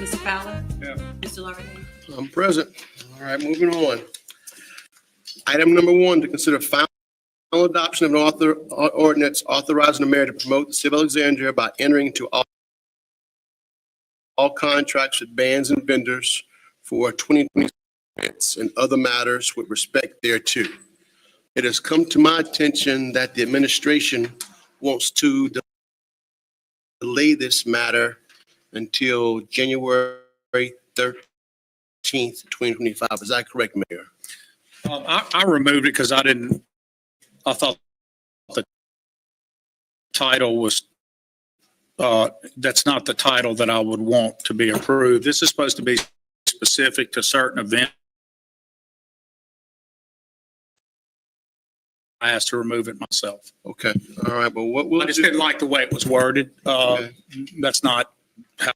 Mr. Fowler? Yeah. Mr. Larrabee? I'm present. All right, moving on. Item number 1, to consider final adoption of an ordinance authorizing the mayor to promote the city of Alexandria by entering into all contracts with bands and vendors for 2020 events and other matters with respect thereto. It has come to my attention that the administration wants to delay this matter until January 13th, 2025. Is that correct, Mayor? I removed it because I thought the title was, that's not the title that I would want to be approved. This is supposed to be specific to certain events. I asked to remove it myself. Okay, all right, but what we'll I just do, didn't like the way it was worded. Okay. That's not how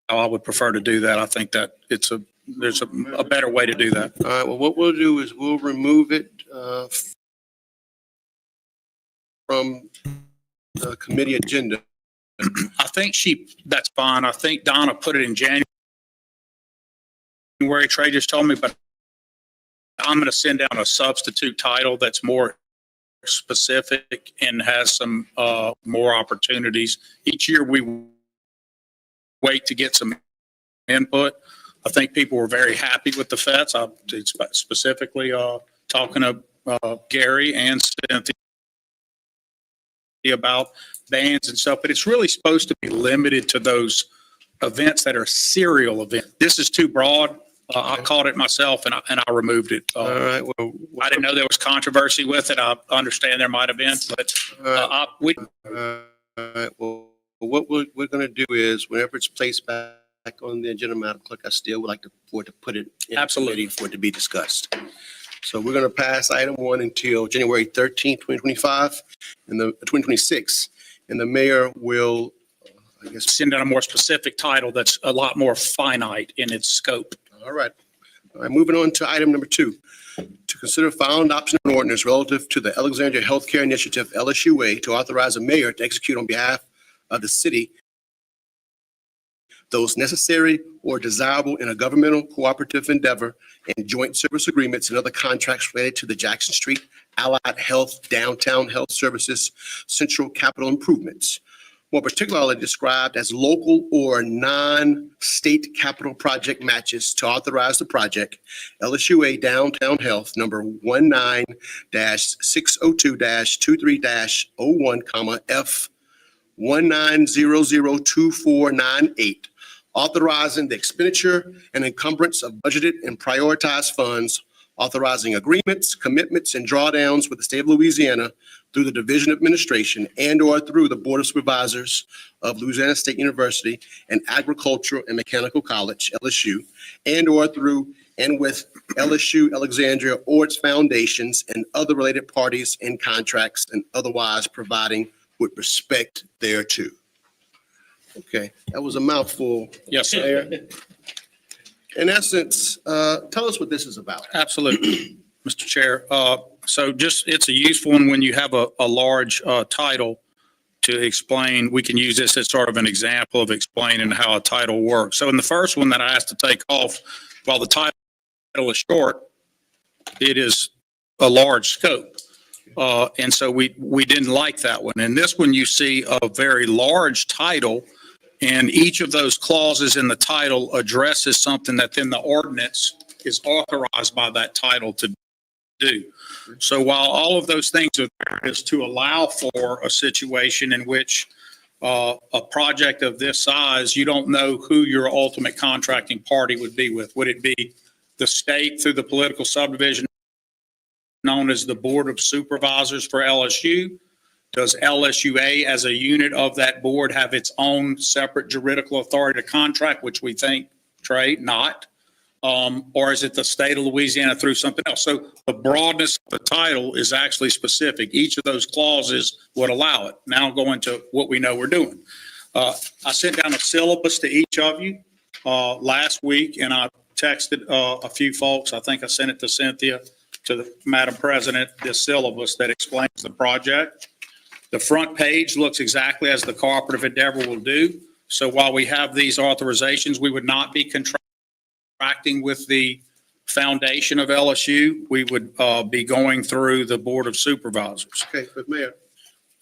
I would prefer to do that. I think that there's a better way to do that. all right, well, what we'll do is we'll remove it from the committee agenda. I think that's fine. I think Donna put it in January. Trey just told me, but I'm going to send down a substitute title that's more specific and has some more opportunities. Each year we wait to get some input. I think people were very happy with the FETs. I'm specifically talking to Gary and Cynthia about bands and stuff, but it's really supposed to be limited to those events that are serial events. This is too broad. I caught it myself and I removed it. All right, well. I didn't know there was controversy with it. I understand there might have been, but All right, well, what we're going to do is whenever it's placed back on the agenda, Madam Clerk, I still would like to put it in Absolutely. committee for it to be discussed. So we're going to pass item 1 until January 13th, 2025, and the 2026, and the mayor will, I guess. send out a more specific title that's a lot more finite in its scope. All right. All right, moving on to item number 2, to consider final adoption of an ordinance relative to the Alexandria Healthcare Initiative, LSUA, to authorize the mayor to execute on behalf of the city those necessary or desirable in a governmental cooperative endeavor and joint service agreements and other contracts related to the Jackson Street Allied Health Downtown Health Services Central Capital Improvements, more particularly described as local or non-state capital project matches, to authorize the project LSUA Downtown Health number 19-602-23-01, F 19002498, authorizing the expenditure and encumbrance of budgeted and prioritized funds, authorizing agreements, commitments, and drawdowns with the state of Louisiana through the Division of Administration and/or through the Board of Supervisors of Louisiana State University and Agricultural and Mechanical College, LSU, and/or through and with LSU Alexandria or its foundations and other related parties and contracts, and otherwise providing with respect thereto. Okay, that was a mouthful. Yes, sir. Mayor. In essence, tell us what this is about. Absolutely, Mr. Chair. So it's a useful one when you have a large title to explain. We can use this as sort of an example of explaining how a title works. So in the first one that I asked to take off, while the title is short, it is a large scope. And so we didn't like that one. In this one, you see a very large title, and each of those clauses in the title addresses something that then the ordinance is authorized by that title to do. So while all of those things are there is to allow for a situation in which a project of this size, you don't know who your ultimate contracting party would be with. Would it be the state through the political subdivision known as the Board of Supervisors for LSU? Does LSUA as a unit of that board have its own separate juridical authority to contract, which we think, Trey, not? Or is it the state of Louisiana through something else? So the broadness of the title is actually specific. Each of those clauses would allow it. Now going to what we know we're doing. I sent down a syllabus to each of you last week, and I texted a few folks. I think I sent it to Cynthia, to the Madam President, this syllabus that explains the project. The front page looks exactly as the cooperative endeavor will do. So while we have these authorizations, we would not be contracting with the foundation of LSU. We would be going through the Board of Supervisors. Okay, but Mayor,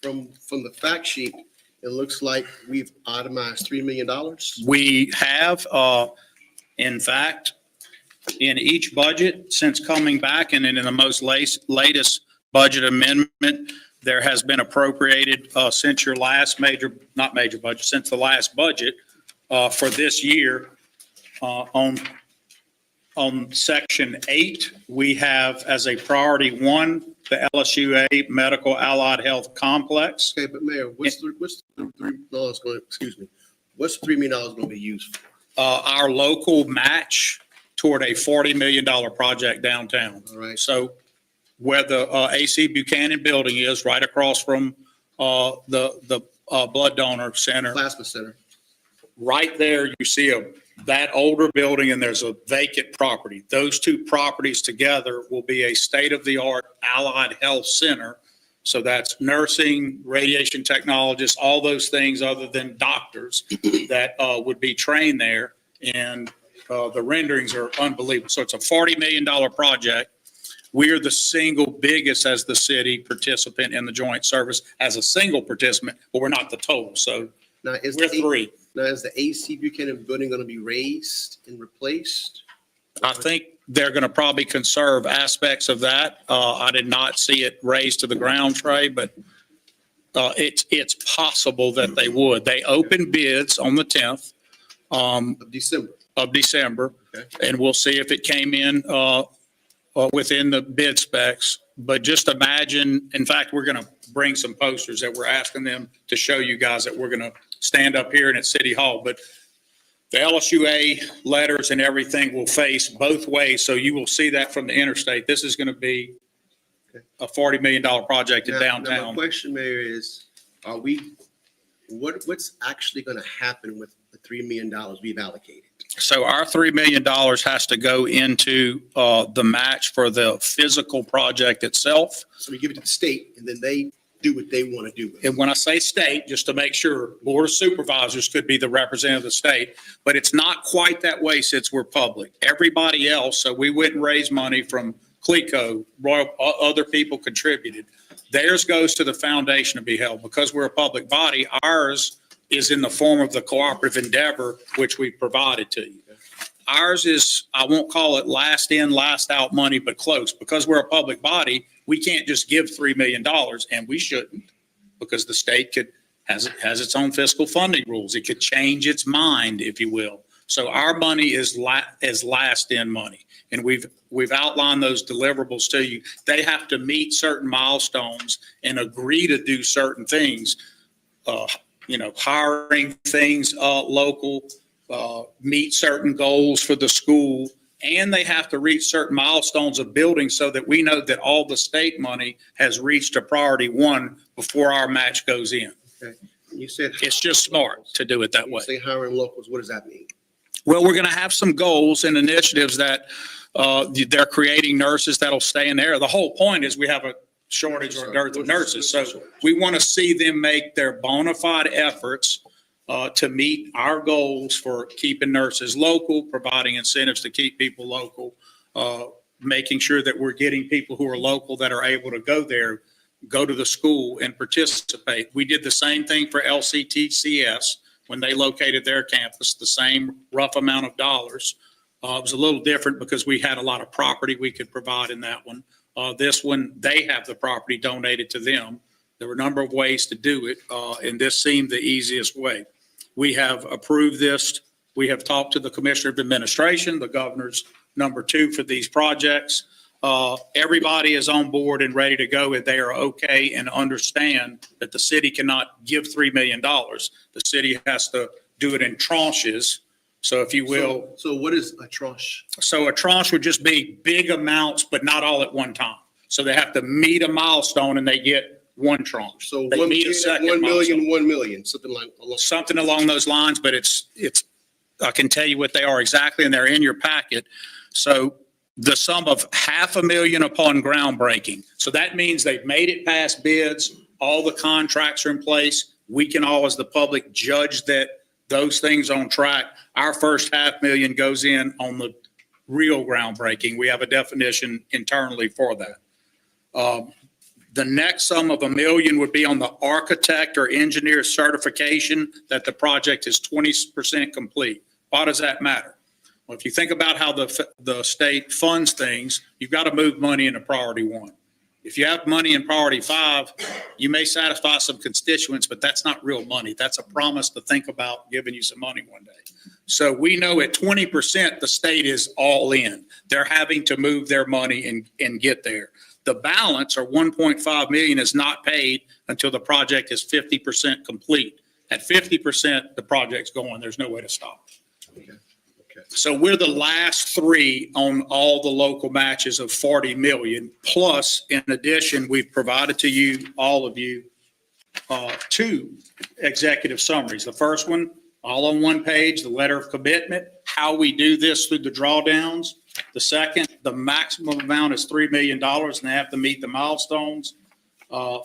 from the fact sheet, it looks like we've itemized $3 million. We have, in fact, in each budget since coming back, and in the most latest budget amendment, there has been appropriated since your last since the last budget for this year on section 8, we have as a priority 1, the LSUA Medical Allied Health Complex. Okay, but Mayor, what's the $3 million going to be used for? Our local match toward a $40 million project downtown. All right. So where the AC Buchanan building is, right across from the blood donor center. Plasma center. Right there, you see that older building, and there's a vacant property. Those two properties together will be a state-of-the-art allied health center. So that's nursing, radiation technologists, all those things other than doctors that would be trained there. And the renderings are unbelievable. So it's a $40 million project. We are the single biggest as the city participant in the joint service as a single participant, but we're not the total. So now, we're 3. Now, is the AC Buchanan building going to be raised and replaced? I think they're going to probably conserve aspects of that. I did not see it raised to the ground, Trey, but it's possible that they would. They opened bids on the 10th Of December. Okay. and we'll see if it came in within the bid specs. But just imagine, in fact, we're going to bring some posters that we're asking them to show you guys that we're going to stand up here and at City Hall. But the LSUA letters and everything will face both ways. So you will see that from the interstate. This is going to be a $40 million project in downtown. Now my question, Mayor, is what's actually going to happen with the $3 million we've allocated? So our $3 million has to go into the match for the physical project itself. So we give it to the state, and then they do what they want to do with it. And when I say state, just to make sure, Board of Supervisors could be the representative of the state, but it's not quite that way since we're public. Everybody else, so we wouldn't raise money from CLECO, other people contributed. Theirs goes to the foundation to be held. Because we're a public body, ours is in the form of the cooperative endeavor, which we provided to you. Ours is, I won't call it last in, last out money, but close. Because we're a public body, we can't just give $3 million, and we shouldn't, because the state has its own fiscal funding rules. It could change its mind, if you will. So our money is last in money, and we've outlined those deliverables to you. They have to meet certain milestones and agree to do certain things. Hiring things local, meet certain goals for the school, and they have to reach certain milestones of building so that we know that all the state money has reached a priority 1 before our match goes in. Okay. You said it's just smart to do it that way. You say hiring locals, what does that mean? Well, we're going to have some goals and initiatives that they're creating nurses that'll stay in there. The whole point is we have a shortage or dearth of nurses. So we want to see them make their bona fide efforts to meet our goals for keeping nurses local, providing incentives to keep people local, making sure that we're getting people who are local that are able to go there, go to the school and participate. We did the same thing for LCTCS when they located their campus, the same rough amount of dollars. It was a little different because we had a lot of property we could provide in that one. This one, they have the property donated to them. There were a number of ways to do it, and this seemed the easiest way. We have approved this. We have talked to the Commissioner of Administration, the governor's number 2 for these projects. Everybody is on board and ready to go, and they are okay and understand that the city cannot give $3 million. The city has to do it in tranches. So if you will. So what is a tranche? So a tranche would just be big amounts, but not all at one time. So they have to meet a milestone and they get one tranche. So They 1 meet a million, second 1 million, milestone. 1 million, Something along those lines, but it's, I can tell you what they are exactly, and they're in your packet. So the sum of $500,000 upon groundbreaking. So that means they've made it past bids, all the contracts are in place. We can all, as the public, judge that those things on track. Our first $500,000 goes in on the real groundbreaking. We have a definition internally for that. The next sum of $1 million would be on the architect or engineer certification that the project is 20% complete. Why does that matter? Well, if you think about how the state funds things, you've got to move money into priority 1. If you have money in priority 5, you may satisfy some constituents, but that's not real money. That's a promise to think about giving you some money one day. So we know at 20%, the state is all in. They're having to move their money and get there. The balance, or $1.5 million, is not paid until the project is 50% complete. At 50%, the project's going. There's no way to stop. Okay. So we're the last 3 on all the local matches of 40 million. Plus, in addition, we've provided to you, all of you, 2 executive summaries. The first one, all on one page, the letter of commitment, how we do this through the drawdowns. The second, the maximum amount is $3 million, and they have to meet the milestones.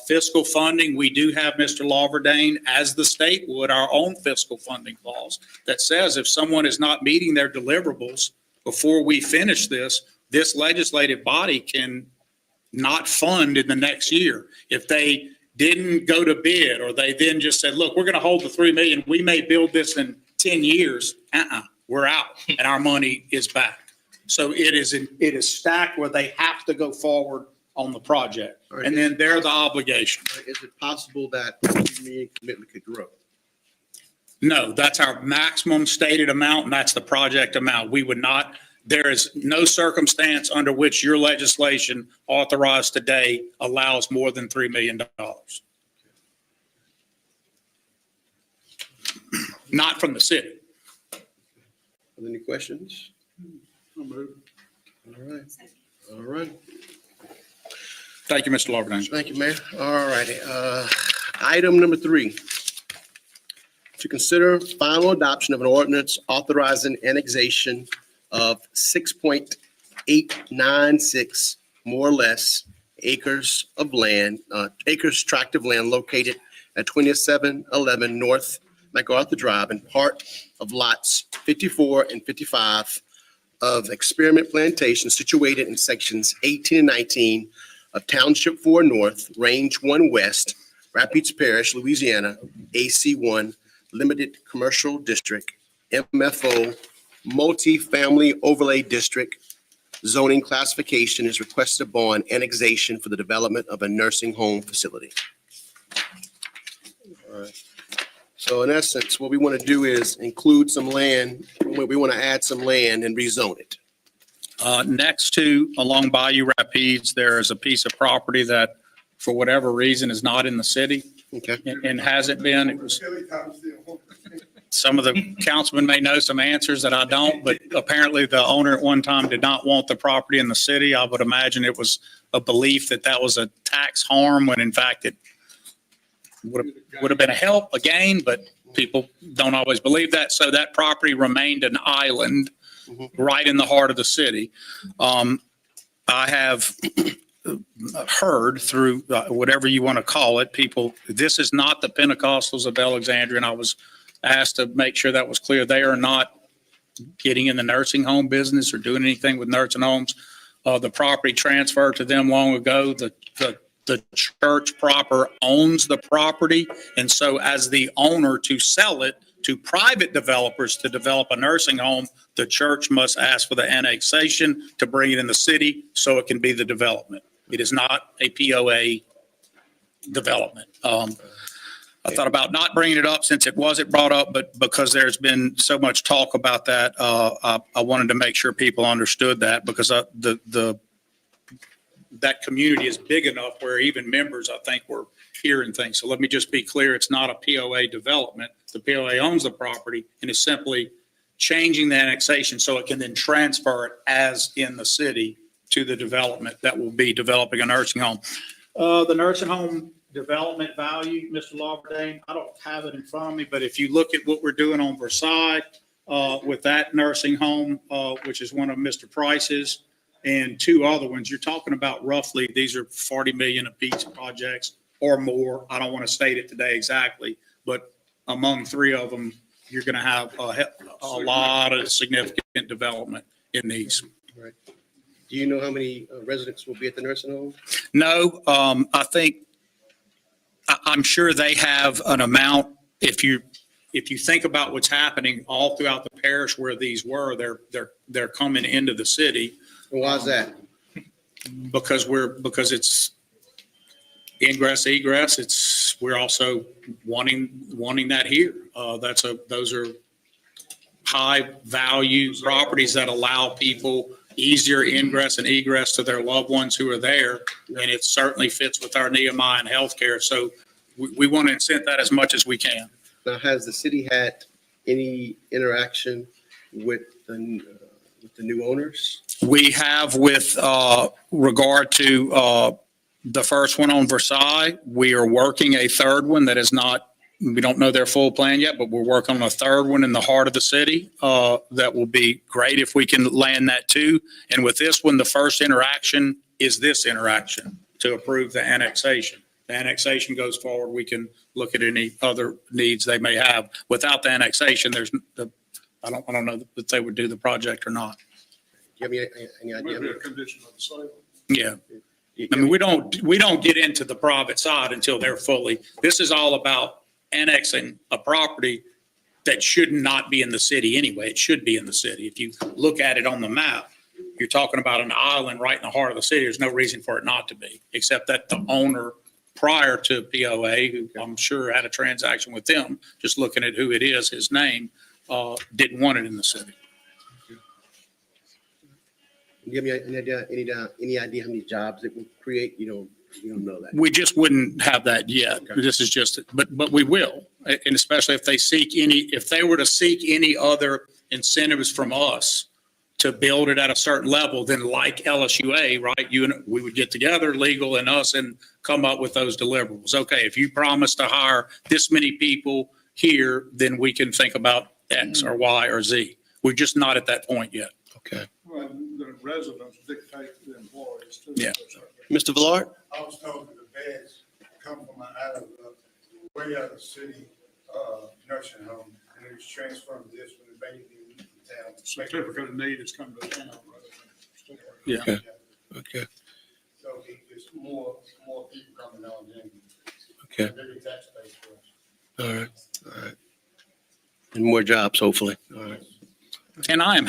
Fiscal funding, we do have, Mr. Lawverdane, as the state would, our own fiscal funding clause that says if someone is not meeting their deliverables before we finish this, this legislative body can not fund in the next year. If they didn't go to bid, or they then just said, look, we're going to hold the $3 million, we may build this in 10 years, we're out, and our money is back. So it is stacked where they have to go forward on the project, Right. and then they're the obligation. Is it possible that the $3 million commitment could grow? No, that's our maximum stated amount, and that's the project amount. We would not, there is no circumstance under which your legislation authorized today allows more than $3 million. Not from the city. Any questions? All right. All right. Thank you, Mr. Lawverdane. Thank you, Mayor. All righty. Item number 3, to consider final adoption of an ordinance authorizing annexation of 6.896 more or less acres of land, tract of land located at 2711 North MacArthur Drive and part of lots 54 and 55 of Experiment Plantation situated in sections 18 and 19 of Township 4 North, Range 1 West, Rapides Parish, Louisiana, AC1, Limited Commercial District, MFO, Multifamily Overlay District. Zoning classification is requested upon annexation for the development of a nursing home facility. All right. So in essence, what we want to do is include some land, we want to add some land and rezone it. Next to, along Bayou Rapides, there is a piece of property that, for whatever reason, is not in the city Okay. and hasn't been. It was, some of the councilmen may know some answers that I don't, but apparently the owner at one time did not want the property in the city. I would imagine it was a belief that that was a tax harm, when in fact it would have been a gain, but people don't always believe that. So that property remained an island right in the heart of the city. I have heard through whatever you want to call it, people, this is not the Pentecostals of Alexandria, and I was asked to make sure that was clear. They are not getting in the nursing home business or doing anything with nursing homes. The property transferred to them long ago. The church proper owns the property, and so as the owner, to sell it to private developers to develop a nursing home, the church must ask for the annexation to bring it in the city so it can be the development. It is not a POA development. I thought about not bringing it up since it wasn't brought up, but because there's been so much talk about that, I wanted to make sure people understood that because that community is big enough where even members, I think, were hearing things. So let me just be clear, it's not a POA development. The POA owns the property and is simply changing the annexation so it can then transfer it as in the city to the development that will be developing a nursing home. The nursing home development value, Mr. Lawberdane, I don't have it in front of me, but if you look at what we're doing on Versailles with that nursing home, which is one of Mr. Price's, and two other ones, you're talking about roughly, these are 40 million apiece projects or more. I don't want to state it today exactly, but among three of them, you're going to have a lot of significant development in these. Right. Do you know how many residents will be at the nursing home? No, I'm sure they have an amount. If you think about what's happening all throughout the parish where these were, they're coming into the city. Why is that? Because it's ingress, egress. We're also wanting that here. Those are high value properties that allow people easier ingress and egress to their loved ones who are there. And it certainly fits with our Nehemiah and healthcare. So we want to incent that as much as we can. Now, has the city had any interaction with the new owners? We have with regard to the first one on Versailles. We are working a third one that is not, we don't know their full plan yet, but we're working on a third one in the heart of the city. That will be great if we can land that too. And with this one, the first interaction is this interaction to approve the annexation. The annexation goes forward, we can look at any other needs they may have. Without the annexation, I don't know that they would do the project or not. Do you have any idea? Maybe a condition of the sale. Yeah. I mean, we don't get into the private side until they're fully, this is all about annexing a property that should not be in the city anyway. It should be in the city. If you look at it on the map, you're talking about an island right in the heart of the city. There's no reason for it not to be, except that the owner prior to POA, who I'm sure had a transaction with them, just looking at who it is, his name, didn't want it in the city. Do you have any idea how many jobs it will create? You don't know that. We just wouldn't have that yet. Okay. This is just, but we will. And especially if they were to seek any other incentives from us to build it at a certain level, then like LSUA, right? We would get together, legal and us, and come up with those deliverables. Okay, if you promise to hire this many people here, then we can think about X or Y or Z. We're just not at that point yet. Okay. Well, the residents dictate the employees too. Yeah. Mr. Villard? I was told that the beds come from way out of the city, nursing home, and it was transferred to this when the baby in town. Certificate of need has come to town. Yeah. Okay. Okay. So it's more people coming on in. Okay. Bigger tax base for us. All right. All right. And more jobs, hopefully. All right. And I'm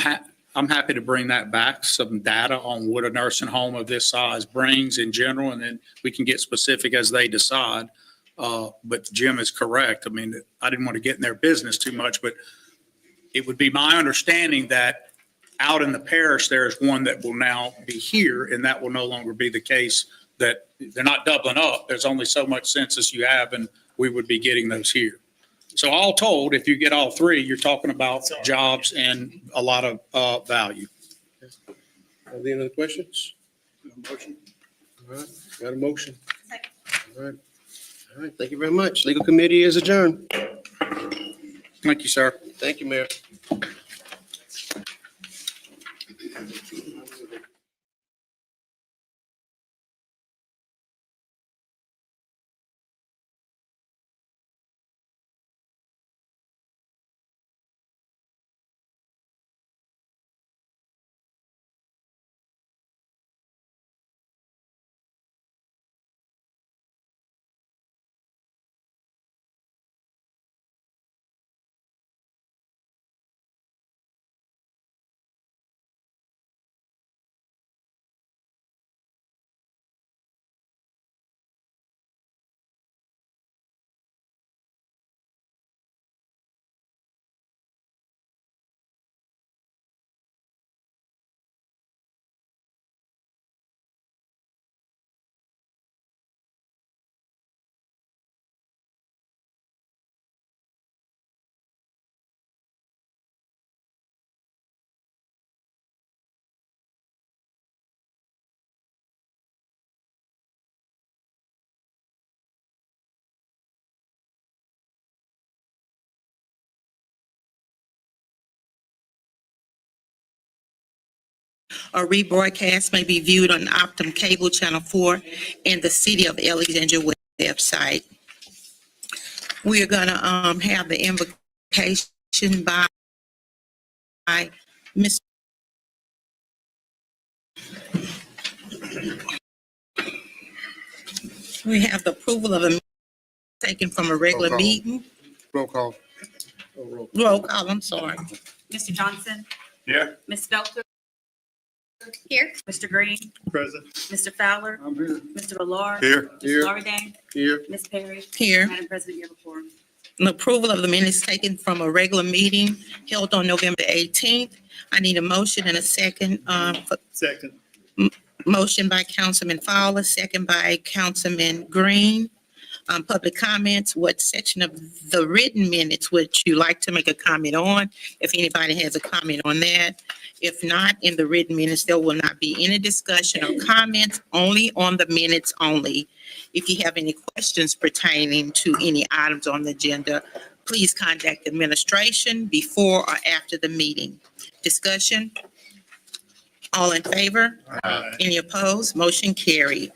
happy to bring that back, some data on what a nursing home of this size brings in general, and then we can get specific as they decide. But Jim is correct. I mean, I didn't want to get in their business too much, but it would be my understanding that out in the parish, there is one that will now be here, and that will no longer be the case, that they're not doubling up. There's only so much census you have, and we would be getting those here. So all told, if you get all three, you're talking about jobs and a lot of value. Are there any other questions? Motion. All right. Got a motion? All right. All right. Thank you very much. Legal committee is adjourned. Thank you, sir. Thank you, Mayor. A rebroadcast may be viewed on Optum Cable Channel 4 and the City of Alexandria website. We are going to have the invocation by Ms. We have the approval of a minute taken from a regular Roll call. meeting. Roll call. Roll call, I'm sorry. Mr. Johnson? Here. Ms. Felter? Here. Mr. Green? Present. Mr. Fowler? I'm here. Mr. Valor? Here. Ms. Lawrence? Here. Ms. Perry? Here. Madam President, you have a quorum. An approval of the minutes taken from a regular meeting held on November 18th. I need a motion and a second. Second. Motion by Councilman Fowler, second by Councilman Green. Public comments, what section of the written minutes would you like to make a comment on? If anybody has a comment on that. If not, in the written minutes, there will not be any discussion or comments, only on the minutes only. If you have any questions pertaining to any items on the agenda, please contact administration before or after the meeting. Discussion? All in favor? Any opposed? Motion carried.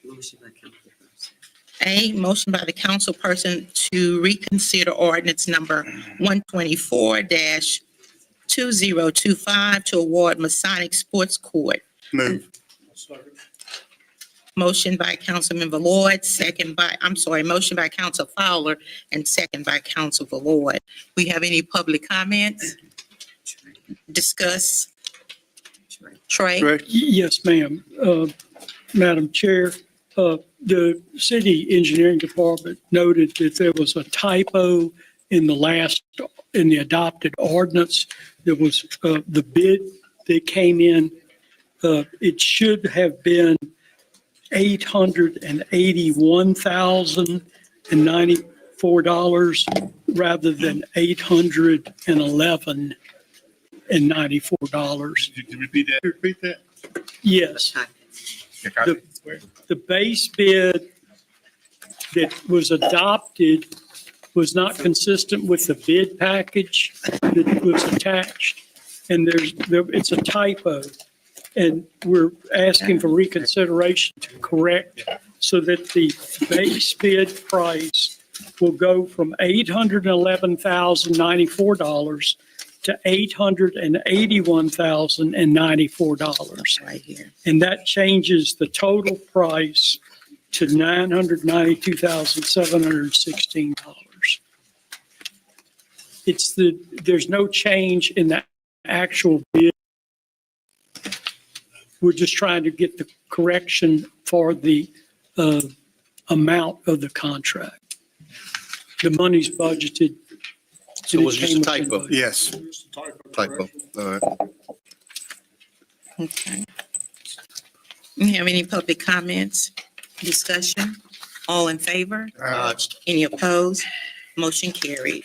Motion by Councilperson. A, motion by the councilperson to reconsider ordinance number 124-2025 to award Masonic Sports Court. Move. Motion by Councilman Valord, motion by Council Fowler and second by Council Valord. We have any public comments? Discuss? Trey? Yes, ma'am. Madam Chair, the city engineering department noted that there was a typo in the adopted ordinance. There was, the bid that came in, it should have been $881,094 rather than $811,094. Could you repeat that? Repeat that. Yes. The base bid that was adopted was not consistent with the bid package that was attached. And it's a typo. And we're asking for reconsideration to correct so that the base bid price will go from $811,094 to $881,094. Right here. And that changes the total price to $992,716. There's no change in the actual bid. We're just trying to get the correction for the amount of the contract. The money's budgeted. So it was just a typo? Yes. Just a typo Typo. correction. All right. Okay. You have any public comments, discussion? All in favor? Any opposed? Motion carried.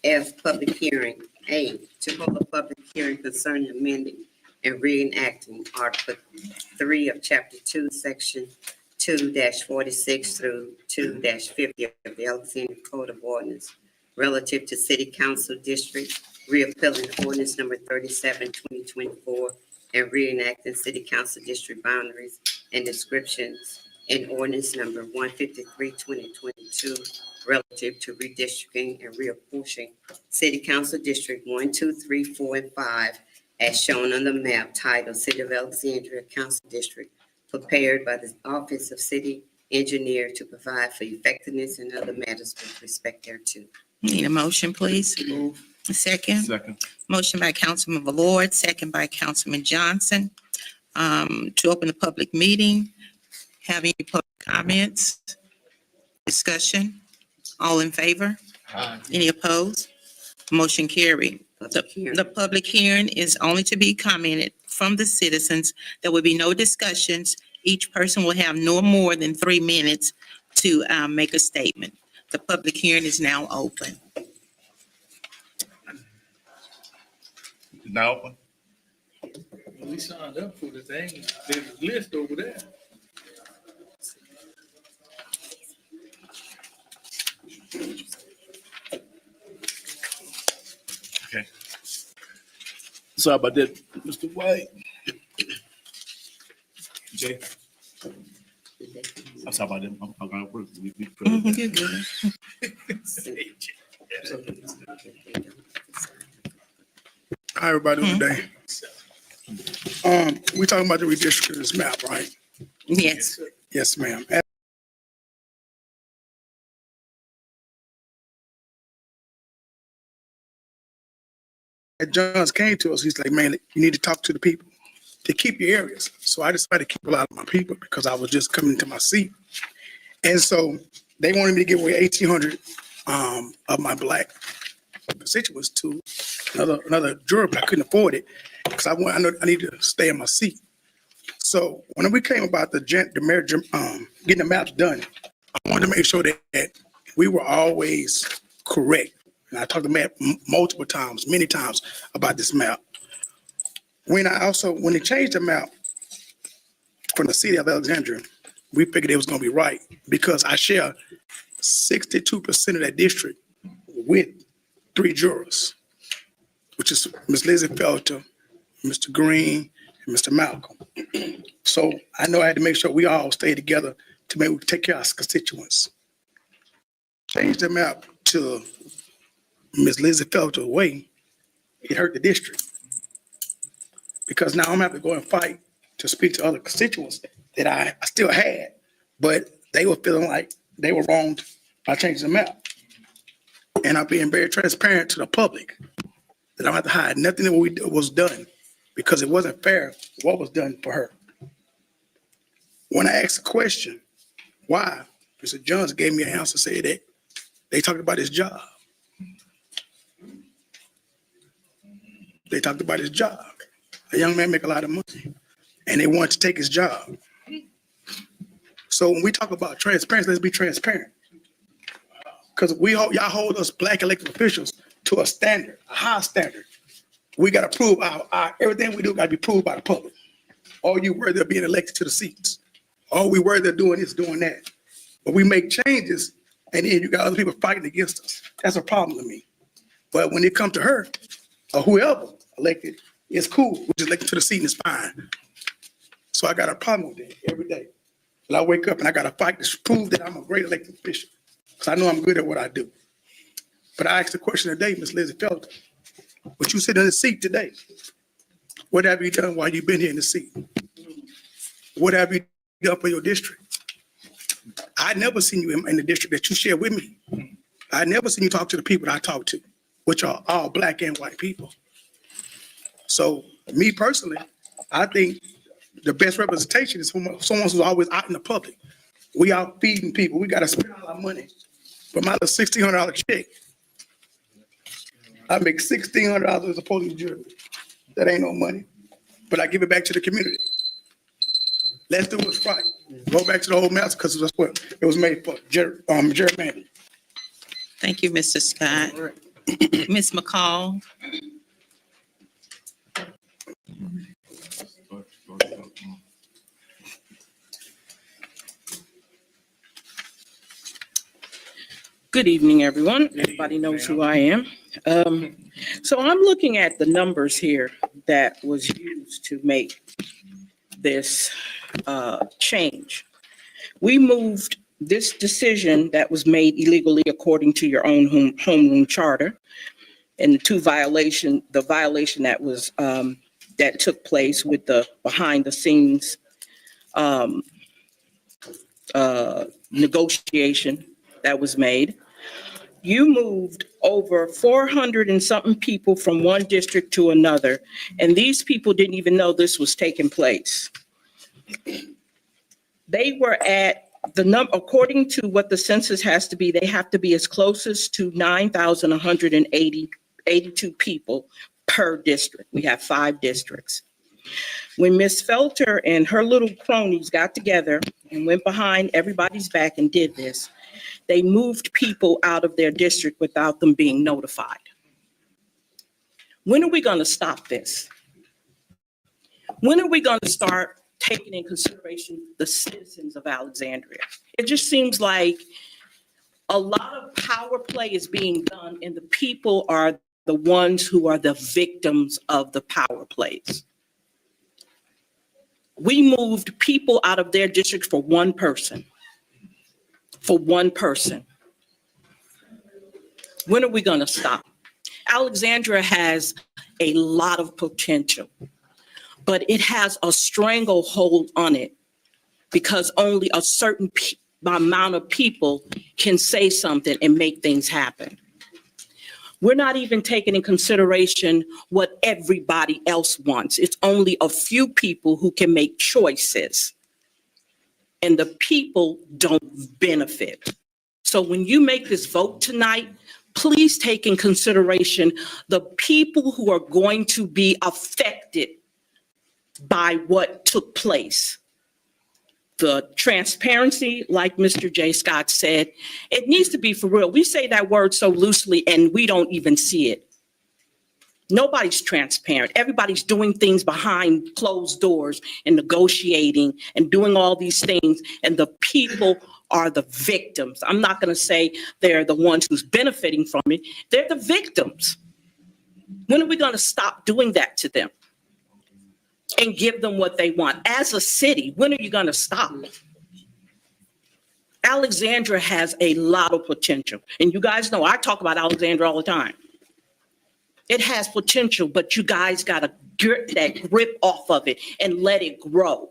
F, public hearing. A, to hold a public hearing concerning amending and reenacting Article 3 of Chapter 2, Section 2-46 through 2-50 of the Alexandria Code of Ordinance relative to City Council District, repealing ordinance number 37, 2024, and reenacting City Council District boundaries and descriptions in ordinance number 153, 2022, relative to redistricting and reapportioning City Council District 1, 2, 3, 4, and 5, as shown on the map titled City of Alexandria Council District, prepared by the Office of City Engineer to provide for effectiveness and other matters with respect thereto. Need a motion, please? A second? Second. Motion by Councilman Valord, second by Councilman Johnson. To open the public meeting. Have any public comments? Discussion? All in favor? Any opposed? Motion carried. Public hearing. The public hearing is only to be commented from the citizens. There will be no discussions. Each person will have no more than 3 minutes to make a statement. The public hearing is now open. Now open. We signed up for the thing. There's a list over there. Sorry about that, Mr. White. Jay. I'm sorry about that. I'm gonna work. You're good. Hi, everybody, today. We talking about the redistricting this map, right? Yes. Yes, ma'am. Johns came to us, he's like, man, you need to talk to the people to keep your areas. So I decided to keep a lot of my people because I was just coming to my seat. And so they wanted me to give away 1,800 of my black constituents to another juror, but I couldn't afford it because I know I need to stay in my seat. So when we came about the mayor getting the maps done, I wanted to make sure that we were always correct. And I talked to Matt multiple times, many times about this map. When they changed the map from the city of Alexandria, we figured it was going to be right because I share 62% of that district with 3 jurors, which is Ms. Lizzie Felter, Mr. Green, and Mr. Malcolm. So I know I had to make sure we all stay together to take care of our constituents. Change the map to Ms. Lizzie Felter way, it hurt the district. Because now I'm gonna have to go and fight to speak to other constituents that I still had, but they were feeling like they were wronged by changing the map. And I'm being very transparent to the public that I don't have to hide nothing that was done because it wasn't fair what was done for her. When I asked the question, why, Mr. Jones gave me an answer, said that they talked about his job. They talked about his job. A young man make a lot of money, and they wanted to take his job. So when we talk about transparency, let's be transparent. Because y'all hold us black elected officials to a standard, a high standard. We got to prove everything we do got to be proved by the public. All you worthy of being elected to the seats. All we worthy of doing is doing that. But we make changes, and then you got other people fighting against us. That's a problem to me. But when it comes to her, or whoever elected, it's cool. We're just elected to the seat and it's fine. So I got a problem with that every day. But I wake up and I got to fight to prove that I'm a great elected official. Because I know I'm good at what I do. But I asked the question today, Ms. Lizzie Felter, but you sit in the seat today. What have you done while you've been here in the seat? What have you done for your district? I never seen you in the district that you share with me. I never seen you talk to the people that I talk to, which are all black and white people. So me personally, I think the best representation is someone who's always out in the public. We out feeding people. We got to spend all our money. For my little $1,600 check, I make $1,600 as a police jury. That ain't no money, but I give it back to the community. Let's do what's right. Go back to the old master because that's what it was made for, gerrymandering. Thank you, Mr. Scott. Ms. McCall. Good evening, everyone. Everybody knows who I am. So I'm looking at the numbers here that was used to make this change. We moved this decision that was made illegally according to your own homeroom charter, and the violation that was that took place with the behind the scenes negotiation that was made. You moved over 400 and something people from one district to another, and these people didn't even know this was taking place. They were at the number, according to what the census has to be, they have to be as closest to 9,182 people per district. We have 5 districts. When Ms. Felter and her little cronies got together and went behind everybody's back and did this, they moved people out of their district without them being notified. When are we going to stop this? When are we going to start taking in consideration the citizens of Alexandria? It just seems like a lot of power play is being done and the people are the ones who are the victims of the power plays. We moved people out of their district for one person. For one person. When are we going to stop? Alexandria has a lot of potential, but it has a stranglehold on it because only a certain amount of people can say something and make things happen. We're not even taking in consideration what everybody else wants. It's only a few people who can make choices, and the people don't benefit. So when you make this vote tonight, please take in consideration the people who are going to be affected by what took place. The transparency, like Mr. J. Scott said, it needs to be for real. We say that word so loosely and we don't even see it. Nobody's transparent. Everybody's doing things behind closed doors and negotiating and doing all these things, and the people are the victims. I'm not going to say they're the ones who's benefiting from it. They're the victims. When are we going to stop doing that to them and give them what they want? As a city, when are you going to stop? Alexandria has a lot of potential. And you guys know I talk about Alexandria all the time. It has potential, but you guys got to get that grip off of it and let it grow.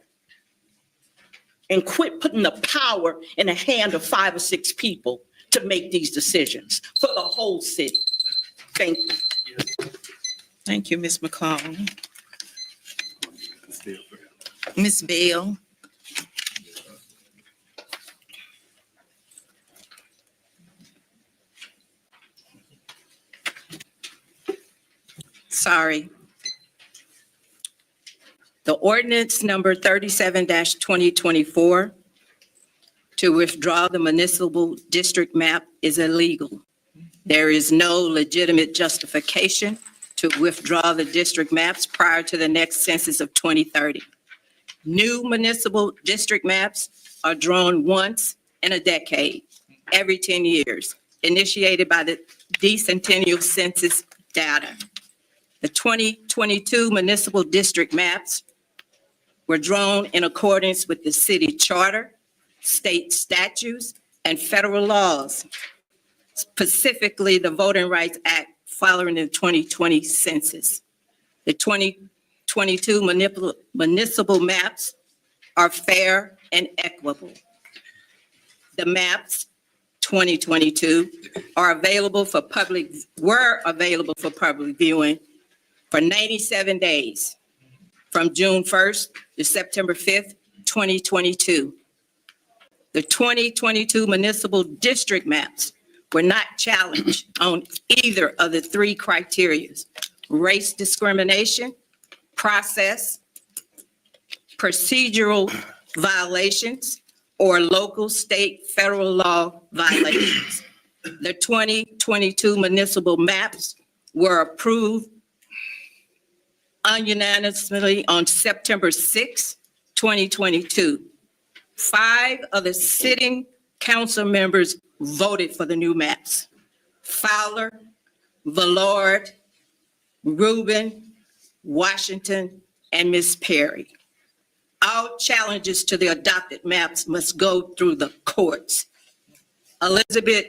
And quit putting the power in the hand of 5 or 6 people to make these decisions for the whole city. Thank you. Thank you, Ms. McCall. Ms. Bell. Sorry. The ordinance number 37-2024 to withdraw the municipal district map is illegal. There is no legitimate justification to withdraw the district maps prior to the next census of 2030. New municipal district maps are drawn once in a decade, every 10 years, initiated by the decennial census data. The 2022 municipal district maps were drawn in accordance with the city charter, state statutes, and federal laws, specifically the Voting Rights Act following the 2020 census. The 2022 municipal maps are fair and equitable. The maps 2022 were available for public viewing for 97 days from June 1st to September 5th, 2022. The 2022 municipal district maps were not challenged on either of the 3 criteria: race discrimination, process, procedural violations, or local, state, federal law violations. The 2022 municipal maps were approved unanimously on September 6, 2022. 5 of the sitting council members voted for the new maps: Fowler, Vallard, Rubin, Washington, and Ms. Perry. All challenges to the adopted maps must go through the courts. Elizabeth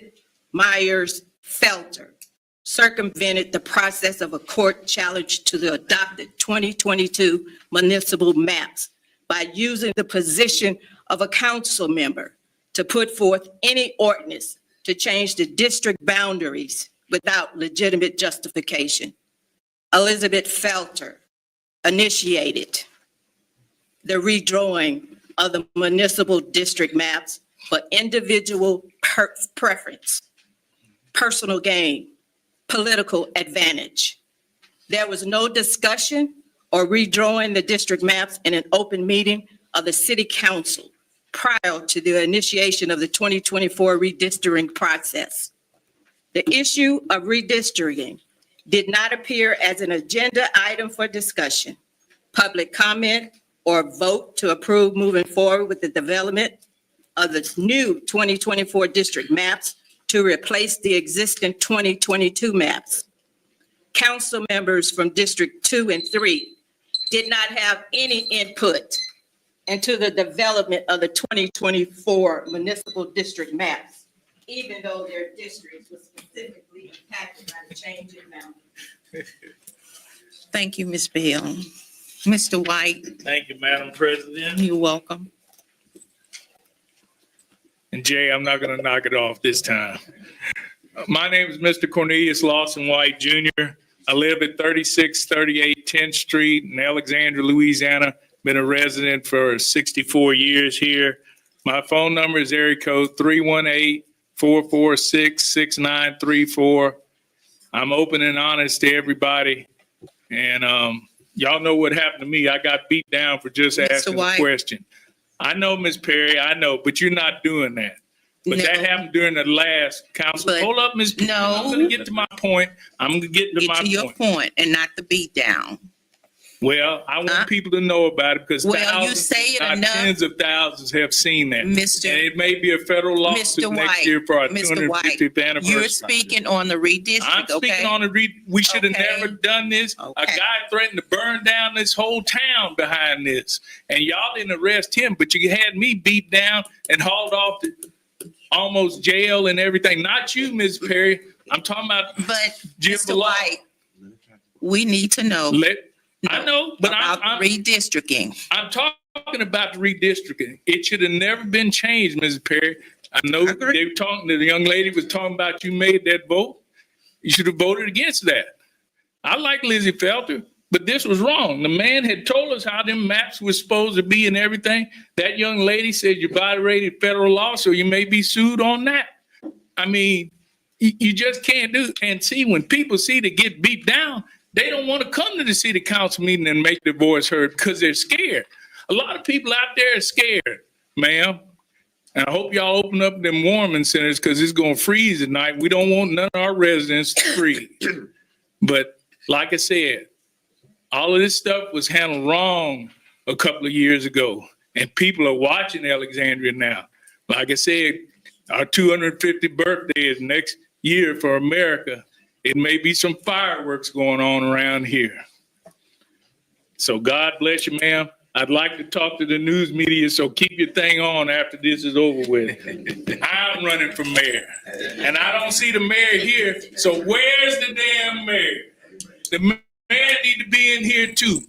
Myers Felter circumvented the process of a court challenge to the adopted 2022 municipal maps by using the position of a council member to put forth any ordinance to change the district boundaries without legitimate justification. Elizabeth Felter initiated the redrawing of the municipal district maps for individual preference, personal gain, political advantage. There was no discussion or redrawing the district maps in an open meeting of the city council prior to the initiation of the 2024 redistricting process. The issue of redistricting did not appear as an agenda item for discussion, public comment, or vote to approve moving forward with the development of the new 2024 district maps to replace the existing 2022 maps. council members from District 2 and 3 did not have any input into the development of the 2024 municipal district maps, even though their districts were specifically impacted by the change in boundaries. Thank you, Ms. Bell. Mr. White, Thank you, Madam President. you're welcome. And Jay, I'm not going to knock it off this time. My name is Mr. Cornelius Lawson White Jr. I live at 3638 10th Street in Alexandria, Louisiana. Been a resident for 64 years here. My phone number is area code 318-446-6934. I'm open and honest to everybody. And y'all know what happened to me. I got beat down for just Mr. asking a White. question. I know, Ms. Perry, I know, but you're not doing that. But No. that happened during the last council. But- Hold up, Ms. Perry. No. I'm going to get to my point. Get to your point and not the beat down. Well, I Huh? want people to know about it because Well, you thousands, say it not enough. tens of thousands have seen that. Mr. And it may be a federal lawsuit Mr. next White, year for our Mr. White, 250th anniversary. You're speaking on the I'm redistrict, speaking okay? on we should have Okay. never done this. A Okay. guy threatened to burn down this whole town behind this. And y'all didn't arrest him, but you had me beat down and hauled off to almost jail and everything. Not you, Ms. Perry. I'm talking about But, Jim Mr. Below. White, we need to know I know, but about I'm redistricting. I'm talking about the redistricting. It should have never been changed, Mrs. Perry. I know I agree. they were talking, the young lady was talking about you made that vote. You should have voted against that. I like Lizzie Felter, but this was wrong. The man had told us how them maps were supposed to be and everything. That young lady said you violated federal law, so you may be sued on that. I mean, you just can't do, and see, when people see they get beat down, they don't want to come to the city council meeting and make their voice heard because they're scared. A lot of people out there are scared, ma'am. And I hope y'all open up them warming centers because it's going to freeze at night. We don't want none of our residents to freeze. But like I said, all of this stuff was handled wrong a couple of years ago. And people are watching Alexandria now. Like I said, our 250th birthday is next year for America. It may be some fireworks going on around here. So God bless you, ma'am. I'd like to talk to the news media, so keep your thing on after this is over with. I'm running for mayor, and I don't see the mayor here, so where's the damn mayor? The mayor need to be in here too.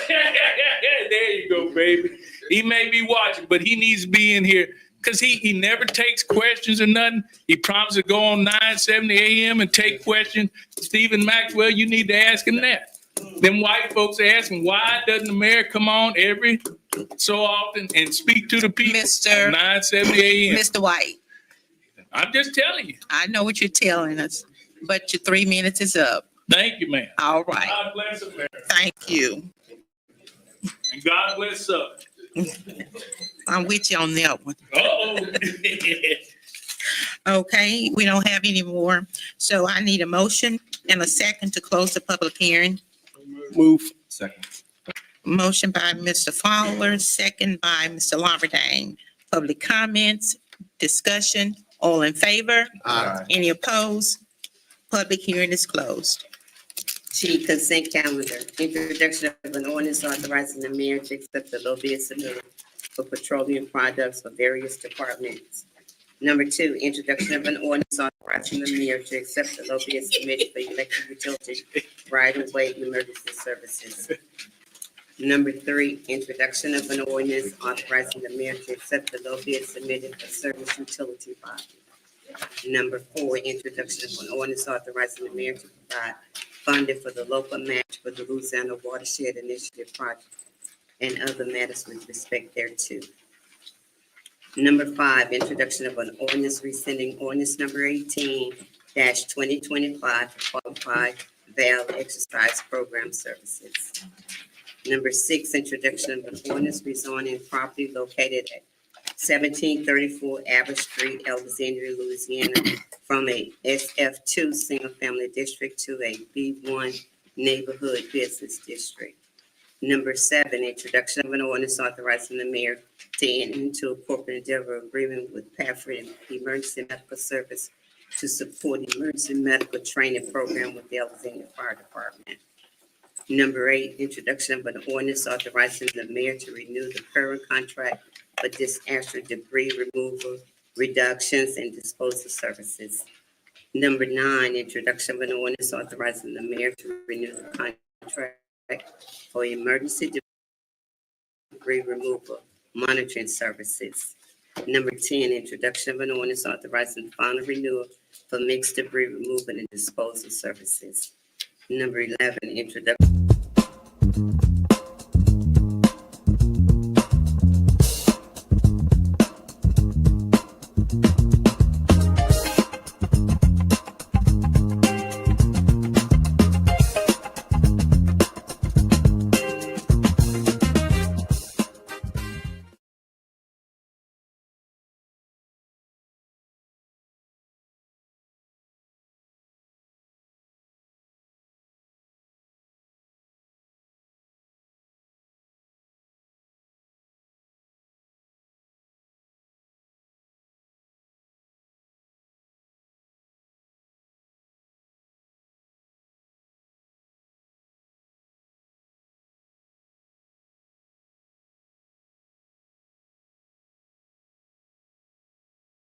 There you go, baby. He may be watching, but he needs to be in here. Because he never takes questions or nothing. He promised to go on 9:70 a.m. and take questions. Stephen Maxwell, you need to ask him that. Them white folks are asking, why doesn't the mayor come on every so often and speak to the people? Mr. 9:70 a.m. Mr. White, I'm just telling you. I know what you're telling us, but your 3 minutes is up. Thank you, ma'am. All right, God bless America. thank you. And God bless us. I'm with you on that one. Uh-oh. Okay, we don't have any more. So I need a motion and a second to close the public hearing. Move. Motion by Mr. Fowler, second by Mr. Lawberdane. Public comments, discussion, all in favor? Aye. Any opposed? Public hearing is closed. G, consent calendar, introduction of an ordinance authorizing the mayor to accept the low bid submitted for petroleum products for various departments. Number 2, introduction of an ordinance authorizing the mayor to accept the low bid submitted for electric utility right-of-way emergency services. Number 3, introduction of an ordinance authorizing the mayor to accept the low bid submitted for service utility body. Number 4, introduction of an ordinance authorizing the mayor to provide funding for the local match for the Louisiana Watershed Initiative project and other matters with respect thereto. Number 5, introduction of an ordinance rescinding ordinance number 18-2025 for qualified valid exercise program services. Number 6, introduction of an ordinance rezoning property located at 1734 Abbott Street, Alexandria, Louisiana, from a SF2 single-family district to a B1 neighborhood business district. Number 7, introduction of an ordinance authorizing the mayor to enter into a corporate endeavor agreement with Pafford Emergency Medical Service to support emergency medical training program with the Alexandria Fire Department. Number 8, introduction of an ordinance authorizing the mayor to renew the current contract for disaster debris removal, reductions, and disposal services. Number 9, introduction of an ordinance authorizing the mayor to renew the contract for emergency debris removal monitoring services. Number 10, introduction of an ordinance authorizing the final renewal for mixed debris removal and disposal services. Number 11, introduction